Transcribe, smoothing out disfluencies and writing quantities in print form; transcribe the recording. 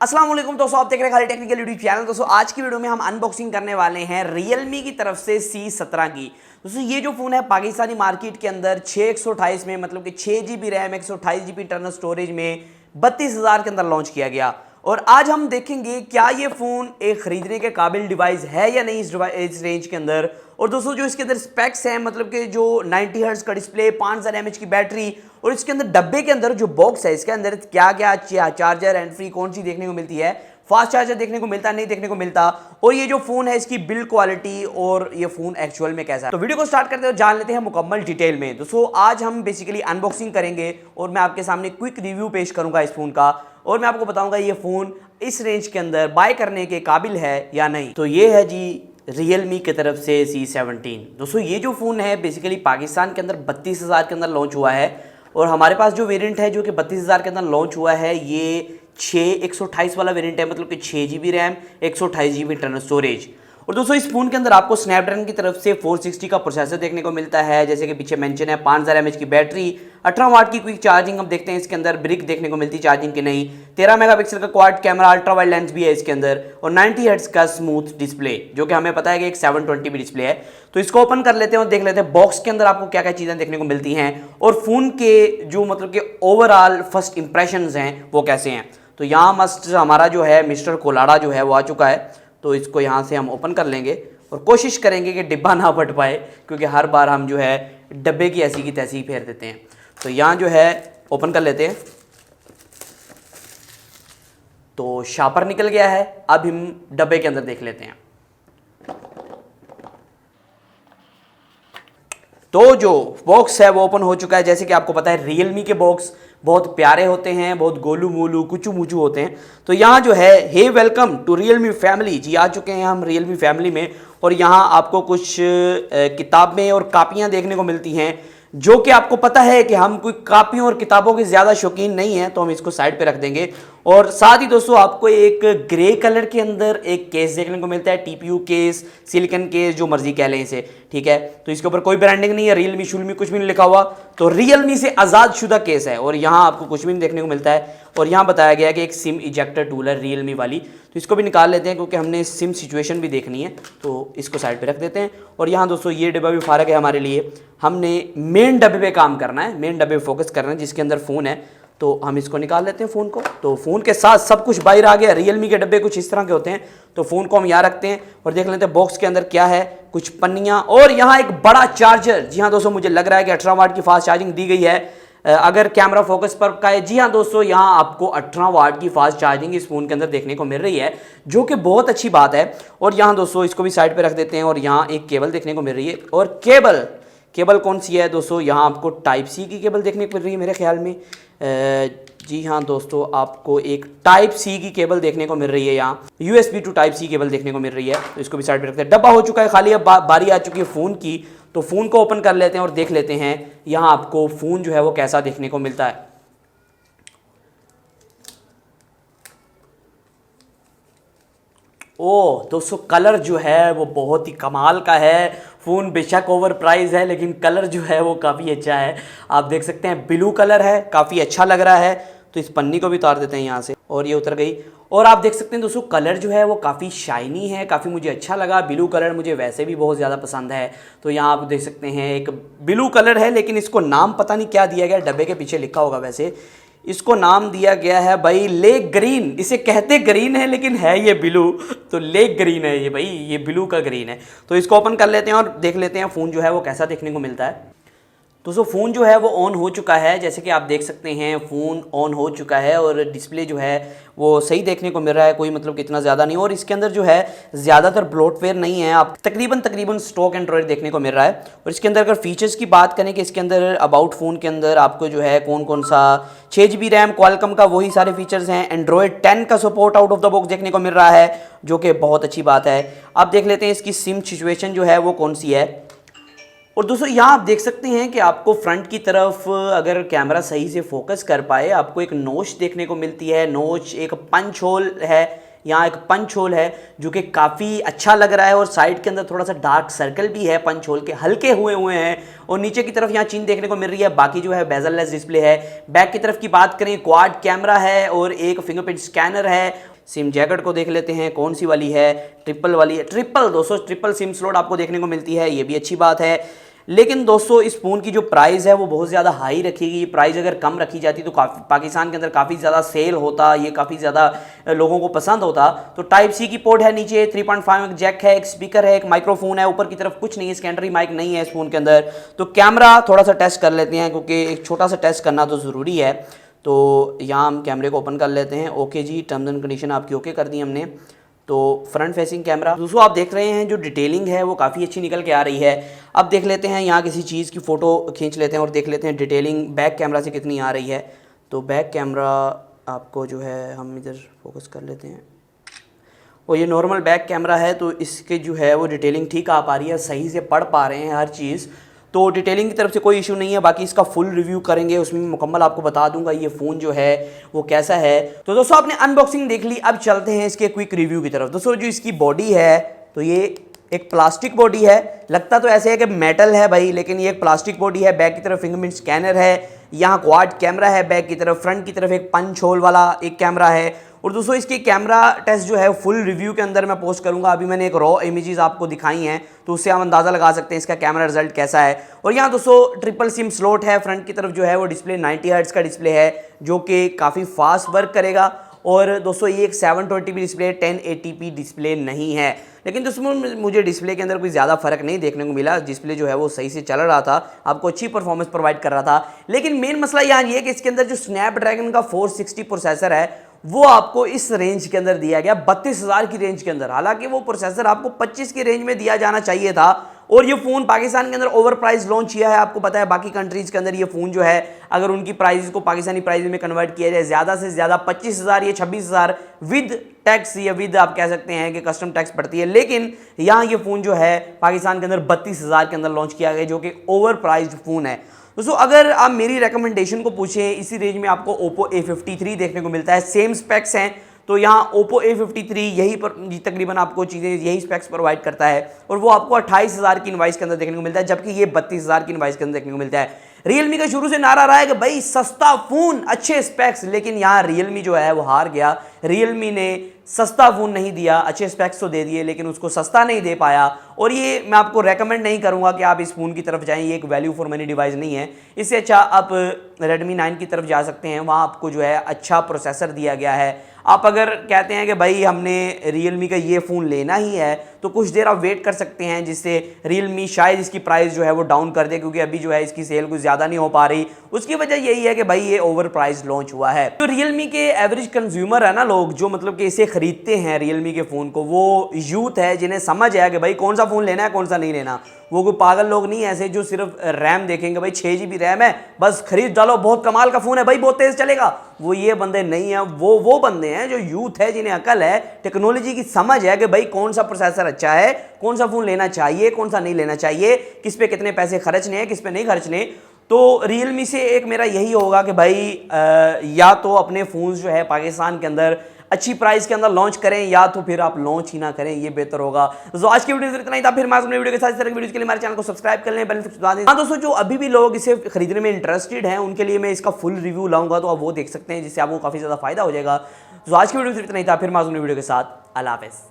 अस्सलाम वालेकुम दोस्तों, आप देख रहे हैं खाली टेक्निकल यूट्यूब चैनल। दोस्तों आज की वीडियो में हम अनबॉक्सिंग करने वाले हैं Realme की तरफ से C17 की। दोस्तों ये जो फ़ोन है पाकिस्तानी मार्केट के अंदर 6128 में, मतलब कि 6 GB RAM 128 GB internal storage में 32,000 के अंदर लॉन्च किया गया। और आज हम देखेंगे क्या ये फ़ोन एक ख़रीदने के काबिल डिवाइस है या नहीं इस रेंज के अंदर। और दोस्तों जो इसके अंदर स्पेक्स हैं, मतलब कि जो 90 हर्ट्ज़ का डिस्प्ले, 5000 mAh की बैटरी, और इसके अंदर डब्बे के अंदर जो बॉक्स है इसके अंदर क्या क्या चार्जर एंड फ्री कौन सी देखने को मिलती है, फास्ट चार्जर देखने को मिलता नहीं देखने को मिलता, और ये जो फ़ोन है इसकी बिल्ड क्वालिटी और ये फ़ोन एक्चुअल में कैसा है। तो वीडियो को स्टार्ट करते हुए जान लेते हैं मुकम्मल डिटेल में। दोस्तों आज हम बेसिकली अनबॉक्सिंग करेंगे और मैं आपके सामने क्विक रिव्यू पेश करूंगा इस फ़ोन का, और मैं आपको बताऊंगा ये फ़ोन इस रेंज के अंदर बाय करने के काबिल है या नहीं। तो ये है जी Realme की तरफ से C17। दोस्तों ये जो फ़ोन है बेसिकली पाकिस्तान के अंदर 32,000 के अंदर लॉन्च हुआ है, और हमारे पास जो वेरिएंट है जो कि 32,000 के अंदर लॉन्च हुआ है ये 128 वाला वेरिएंट है, मतलब कि 6 GB RAM 128 GB internal storage. और दोस्तों इस फोन के अंदर आपको स्नैपड्रैगन की तरफ से 460 का प्रोसेसर देखने को मिलता है, जैसे कि पीछे मेंशन है। 5000 mAh की बैटरी, 18 वाट की क्विक चार्जिंग। अब देखते हैं इसके अंदर ब्रिक देखने को मिलती है चार्जिंग की नहीं। 13 मेगापिक्सल का quad camera, ultra wide lens भी है इसके अंदर, और 90 हर्ट्ज का स्मूथ डिस्प्ले, जो कि हमें पता है कि एक 720 भी डिस्प्ले है। तो इसको ओपन कर लेते हैं और देख लेते हैं बॉक्स के अंदर आपको क्या क्या चीज़ें देखने को मिलती हैं, और फोन के जो मतलब कि ओवरऑल फर्स्ट इंप्रेशंस हैं वो कैसे हैं। तो यहाँ मस्ट हमारा जो है मिस्टर कोलाडा जो है वो आ चुका है, तो इसको यहाँ से हम ओपन कर लेंगे और कोशिश करेंगे कि डिब्बा ना फट पाए, क्योंकि हर बार हम जो है डब्बे की ऐसी की तैसी फेर देते हैं। तो यहाँ जो है ओपन कर लेते हैं। तो शापर निकल गया है, अब हम डब्बे के अंदर देख लेते हैं। तो जो बॉक्स है वो ओपन हो चुका है। जैसे कि आपको पता है Realme के बॉक्स बहुत प्यारे होते हैं, बहुत गोलू मोलू कुचू मुचू होते हैं। तो यहाँ जो है hey welcome to Realme family जी, आ चुके हैं हम Realme फैमिली में। और यहाँ आपको कुछ किताबें और कापियाँ देखने को मिलती हैं, जो कि आपको पता है कि हम कोई कापियों और किताबों के ज़्यादा शौकीन नहीं हैं, तो हम इसको साइड पे रख देंगे। और साथ ही दोस्तों आपको एक ग्रे कलर के अंदर एक केस देखने को मिलता है, TPU केस, सिलिकन केस, जो मर्जी कह लें इसे, ठीक है। तो इसके ऊपर कोई ब्रांडिंग नहीं है, Realme शुलमी कुछ भी नहीं लिखा हुआ, तो Realme से आज़ाद शुदा केस है। और यहाँ आपको कुछ भी नहीं देखने को मिलता है। और यहाँ बताया गया है कि एक सिम इजेक्टर टूल है Realme वाली, तो इसको भी निकाल लेते हैं क्योंकि हमने सिम सिचुएशन भी देखनी है, तो इसको साइड पे रख देते हैं। और यहाँ दोस्तों ये डिब्बा भी फारग है हमारे लिए, हमने मेन डब्बे पे काम करना है, मेन डब्बे पे फोकस करना है जिसके अंदर फ़ोन है। तो हम इसको निकाल लेते हैं फ़ोन को। तो फ़ोन के साथ सब कुछ बाहर आ गया। Realme के डब्बे कुछ इस तरह के होते हैं, तो फ़ोन को हम यहाँ रखते हैं और देख लेते हैं बॉक्स के अंदर क्या है। कुछ पन्नियाँ और यहाँ एक बड़ा चार्जर। जी हाँ दोस्तों, मुझे लग रहा है कि 18 वाट की फास्ट चार्जिंग दी गई है, अगर कैमरा फोकस पर का है। जी हाँ दोस्तों, यहाँ आपको 18 वाट की फास्ट चार्जिंग इस फ़ोन के अंदर देखने को मिल रही है, जो कि बहुत अच्छी बात है। और यहाँ दोस्तों इसको भी साइड पे रख देते हैं, और यहाँ एक केबल देखने को मिल रही है। और केबल कौन सी है दोस्तों, यहाँ आपको टाइप सी की केबल देखने को मिल रही है मेरे ख्याल में। जी हाँ दोस्तों, आपको एक टाइप सी की केबल देखने को मिल रही है, यहाँ USB to type C cable देखने को मिल रही है। तो इसको भी साइड पे रखते हैं। डब्बा हो चुका है खाली, अब बारी आ चुकी है फ़ोन की। तो फ़ोन को ओपन कर लेते हैं और देख लेते हैं यहाँ आपको फ़ोन जो है वो कैसा देखने को मिलता है। ओ दोस्तों, कलर जो है वो बहुत ही कमाल का है। फ़ोन बेशक ओवर प्राइस है, लेकिन कलर जो है वो काफ़ी अच्छा है। आप देख सकते हैं ब्लू कलर है, काफ़ी अच्छा लग रहा है। तो इस पन्नी को भी उतार देते हैं यहाँ से, और ये उतर गई। और आप देख सकते हैं दोस्तों कलर जो है वो काफ़ी शाइनी है, काफ़ी मुझे अच्छा लगा। ब्लू कलर मुझे वैसे भी बहुत ज़्यादा पसंद है। तो यहाँ आप देख सकते हैं एक ब्लू कलर है, लेकिन इसको नाम पता नहीं क्या दिया गया, डब्बे के पीछे लिखा होगा। वैसे इसको नाम दिया गया है भाई लेक ग्रीन। इसे कहते ग्रीन है लेकिन है ये ब्लू, तो लेक ग्रीन है ये भाई, ये ब्लू का ग्रीन है। तो इसको ओपन कर लेते हैं और देख लेते हैं फ़ोन जो है वो कैसा देखने को मिलता है। दोस्तों फ़ोन जो है वो ऑन हो चुका है, जैसे कि आप देख सकते हैं फ़ोन ऑन हो चुका है, और डिस्प्ले जो है वो सही देखने को मिल रहा है, कोई मतलब कितना ज़्यादा नहीं। और इसके अंदर जो है ज़्यादातर ब्लोटवेयर नहीं है, आप तकरीबन स्टॉक एंड्रॉयड देखने को मिल रहा है। और इसके अंदर अगर फीचर्स की बात करें कि इसके अंदर अबाउट फ़ोन के अंदर आपको जो है कौन सा 6 GB रैम क्वालकॉम का वही सारे फीचर्स हैं। एंड्रॉयड 10 का support out of the box देखने को मिल रहा है, जो कि बहुत अच्छी बात है। आप देख लेते हैं इसकी सिम सिचुएशन जो है वो कौन सी है। और दोस्तों यहाँ आप देख सकते हैं कि आपको फ्रंट की तरफ अगर कैमरा सही से फोकस कर पाए, आपको एक नोच देखने को मिलती है। नोच एक पंच होल है यहाँ एक पंच होल है जो कि काफ़ी अच्छा लग रहा है और साइड के अंदर थोड़ा सा डार्क सर्कल भी है पंच होल के, हल्के हुए हैं। और नीचे की तरफ यहाँ चीन देखने को मिल रही है, बाकी जो है बेजल लेस डिस्प्ले है। बैक की तरफ की बात करें, क्वाड कैमरा है और एक फिंगरप्रिंट स्कैनर है। सिम जैकेट को देख लेते हैं कौन सी वाली है, ट्रिपल वाली है। ट्रिपल दोस्तों, ट्रिपल सिम स्लॉट आपको देखने को मिलती है, ये भी अच्छी बात है। लेकिन दोस्तों इस फ़ोन की जो प्राइस है वो बहुत ज़्यादा हाई रखी गई। प्राइस अगर कम रखी जाती तो काफ़ी पाकिस्तान के अंदर काफ़ी ज़्यादा सेल होता, ये काफ़ी ज़्यादा लोगों को पसंद होता। तो टाइप सी की पोर्ट है नीचे, 3.5 जैक है, एक स्पीकर है, एक माइक्रोफोन है, ऊपर की तरफ कुछ नहीं है, सेकेंडरी माइक नहीं है इस फ़ोन के अंदर। तो कैमरा थोड़ा सा टेस्ट कर लेते हैं क्योंकि एक छोटा सा टेस्ट करना तो ज़रूरी है। तो यहाँ हम कैमरे को ओपन कर लेते हैं। ओके जी, टर्म्स एंड कंडीशन आपकी ओके कर दी हमने। तो फ्रंट फेसिंग कैमरा दोस्तों आप देख रहे हैं, जो डिटेलिंग है वो काफ़ी अच्छी निकल के आ रही है। अब देख लेते हैं यहाँ किसी चीज़ की फ़ोटो खींच लेते हैं और देख लेते हैं डिटेलिंग बैक कैमरा से कितनी आ रही है। तो बैक कैमरा आपको जो है हम इधर फोकस कर लेते हैं, और ये नॉर्मल बैक कैमरा है तो इसके जो है वो डिटेलिंग ठीक आ पा रही है, सही से पढ़ पा रहे हैं हर चीज़। तो डिटेलिंग की तरफ से कोई इशू नहीं है। बाकी इसका फुल रिव्यू करेंगे, उसमें मुकम्मल आपको बता दूंगा ये फ़ोन जो है वो कैसा है। तो दोस्तों आपने अनबॉक्सिंग देख ली, अब चलते हैं इसके क्विक रिव्यू की तरफ। दोस्तों जो इसकी बॉडी है तो ये एक प्लास्टिक बॉडी है, लगता तो ऐसे है कि मेटल है भाई, लेकिन ये एक प्लास्टिक बॉडी है। बैक की तरफ फिंगरप्रिंट स्कैनर है, यहाँ क्वाड कैमरा है बैक की तरफ, फ्रंट की तरफ एक पंच होल वाला एक कैमरा है। और दोस्तों इसकी कैमरा टेस्ट जो है फुल रिव्यू के अंदर मैं पोस्ट करूंगा। अभी मैंने एक रॉ इमेजेस आपको दिखाई हैं तो उससे आप अंदाज़ा लगा सकते हैं इसका कैमरा रिजल्ट कैसा है। और यहाँ दोस्तों ट्रिपल सिम स्लॉट है, फ्रंट की तरफ जो है वो डिस्प्ले 90 हर्ट्ज का डिस्प्ले है जो कि काफ़ी फास्ट वर्क करेगा। और दोस्तों ये एक 720p डिस्प्ले 1080p डिस्प्ले नहीं है, लेकिन दोस्तों मुझे डिस्प्ले के अंदर कोई ज़्यादा फर्क नहीं देखने को मिला। डिस्प्ले जो है वो सही से चल रहा था, आपको अच्छी परफॉर्मेंस प्रोवाइड कर रहा था। लेकिन मेन मसला यहाँ ये है कि इसके अंदर जो स्नैपड्रैगन का 460 प्रोसेसर है वो आपको इस रेंज के अंदर दिया गया, 32,000 की रेंज के अंदर। हालांकि वो प्रोसेसर आपको 25 की रेंज में दिया जाना चाहिए था। और ये फ़ोन पाकिस्तान के अंदर ओवर प्राइस लॉन्च किया है। आपको पता है बाकी कंट्रीज़ के अंदर ये फ़ोन जो है अगर उनकी प्राइस को पाकिस्तानी प्राइस में कन्वर्ट किया जाए ज़्यादा से ज़्यादा 25,000 या 26,000 विद टैक्स या विद आप कह सकते हैं कि कस्टम टैक्स पड़ती है। लेकिन यहाँ ये फ़ोन जो है पाकिस्तान के अंदर 32,000 के अंदर लॉन्च किया गया जो कि ओवर प्राइस्ड फ़ोन है। दोस्तों अगर आप मेरी रिकमेंडेशन को पूछें, इसी रेंज में आपको Oppo A53 देखने को मिलता है, सेम स्पेक्स हैं। तो यहाँ Oppo A53 यही पर तकरीबन आपको चीज़ें यही स्पेक्स प्रोवाइड करता है और वो आपको 28,000 की इनवाइस के अंदर देखने को मिलता है, जबकि ये 32,000 की इनवाइस के अंदर देखने को मिलता है। रियलमी का शुरू से नारा रहा है कि भाई सस्ता फ़ोन अच्छे स्पेक्स, लेकिन यहाँ रियलमी जो है वो हार गया। रियलमी ने सस्ता फ़ोन नहीं दिया, अच्छे स्पेक्स तो दे दिए लेकिन उसको सस्ता नहीं दे पाया। और ये मैं आपको रेकमेंड नहीं करूँगा कि आप इस फ़ोन की तरफ जाएं, ये एक वैल्यू फॉर मनी डिवाइस नहीं है। इससे अच्छा आप Redmi 9 की तरफ जा सकते हैं, वहाँ आपको जो है अच्छा प्रोसेसर दिया गया है। आप अगर कहते हैं कि भाई हमने Realme का ये फ़ोन लेना ही है तो कुछ देर आप वेट कर सकते हैं, जिससे Realme शायद इसकी प्राइस जो है वो डाउन कर दे, क्योंकि अभी जो है इसकी सेल कुछ ज़्यादा नहीं हो पा रही। उसकी वजह यही है कि भाई ये ओवर प्राइस लॉन्च हुआ है। तो Realme के एवरेज कंज्यूमर है ना, लोग जो मतलब कि इसे खरीदते हैं Realme के फ़ोन को, वो यूथ है जिन्हें समझ है कि भाई कौन सा फ़ोन लेना है कौन सा नहीं लेना। वो कोई पागल लोग नहीं ऐसे जो सिर्फ रैम देखेंगे, भाई 6 GB रैम है बस खरीद डालो, बहुत कमाल का फ़ोन है भाई, बहुत तेज़ चलेगा। वो ये बंदे नहीं हैं, वो बंदे हैं जो यूथ है, जिन्हें अकल है, टेक्नोलॉजी की समझ है कि भाई कौन सा प्रोसेसर अच्छा है, कौन सा फ़ोन लेना चाहिए, कौन सा नहीं लेना चाहिए, किस पे कितने पैसे खर्चने हैं, किस पे नहीं खर्चने। तो Realme से एक मेरा यही होगा कि भाई या तो अपने फ़ोन्स जो है पाकिस्तान के अंदर अच्छी प्राइस के अंदर लॉन्च करें, या तो फिर आप लॉन्च ही ना करें, ये बेहतर होगा। तो आज की वीडियो से इतना ही था, फिर मैं अपने वीडियो के साथ इस तरह की वीडियो के लिए हमारे चैनल को सब्सक्राइब कर लें, बेल आइकन दबा दें। हाँ दोस्तों, जो अभी भी लोग इसे खरीदने में इंटरेस्टेड हैं उनके लिए मैं इसका फुल रिव्यू लाऊंगा, तो आप वो देख सकते हैं, जिससे आपको काफ़ी ज़्यादा फायदा हो जाएगा। तो आज की वीडियो से इतना ही था, फिर मैं अपने वीडियो के साथ। अल्लाह हाफ़िज़।